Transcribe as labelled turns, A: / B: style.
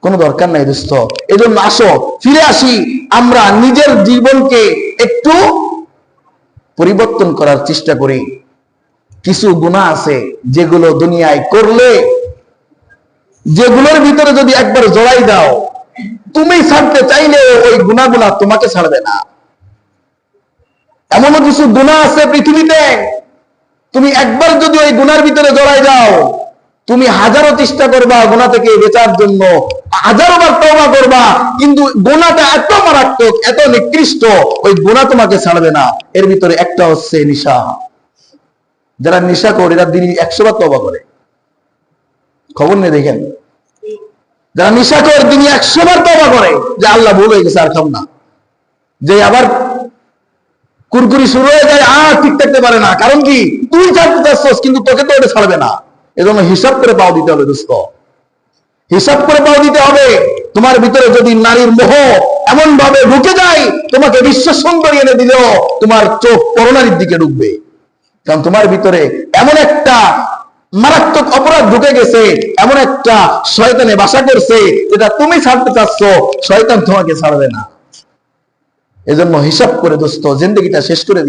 A: কোনো দরকার নাই দোস্ত। এজন্য আসো ফিরে আসি, আমরা নিজের জীবনকে একটু পরিবর্তন করার চেষ্টা করি। কিছু গুনাহ আছে যেগুলো দুনিয়ায় করলে, যেগুলোর ভিতরে যদি একবার জড়াই দাও, তুমি ছাড়তে চাইলে ওই গুনাহগুলা তোমাকে ছাড়বে না। এমনও কিছু গুনাহ আছে পৃথিবীতে, তুমি একবার যদি ওই গুনার ভিতরে জড়াই যাও, তুমি হাজারো চেষ্টা করবা গুনাহ থেকে বেঁচার জন্য, হাজারো বার তওবা করবা, কিন্তু গুনাহটা এত মারাত্মক, এত নিকৃষ্ট, ওই গুনাহ তোমাকে ছাড়বে না। এর ভিতরে একটা হচ্ছে নেশা। যারা নেশা করে এরা দিনে 100 বার তওবা করে, খবর নেই দেখেন। যারা নেশা করে দিনে 100 বার তওবা করে যে আল্লাহ ভুল হয়ে গেছে আর খাম না। যে আবার কুরকুরি শুরু হয়ে যায় আর ঠিক থাকতে পারে না, কারণ কি তুই ছাড়তে চাচ্ছিস কিন্তু তোকে তো এটা ছাড়বে না। এজন্য হিসাব করে পাও দিতে হবে দোস্ত, হিসাব করে পাও দিতে হবে। তোমার ভিতরে যদি নারীর মোহ এমন ভাবে ঢুকে যায়, তোমাকে বিশ্ব সুন্দরী এনে দিলেও তোমার চোখ পরনারীর দিকে ঢুকবে, কারণ তোমার ভিতরে এমন একটা মারাত্মক অপরাধ ঢুকে গেছে, এমন একটা শয়তানে বাসা করছে যেটা তুমি ছাড়তে চাচ্ছ, শয়তান তোমাকে ছাড়বে না। এজন্য হিসাব করে দোস্ত জিন্দেগিটা শেষ করে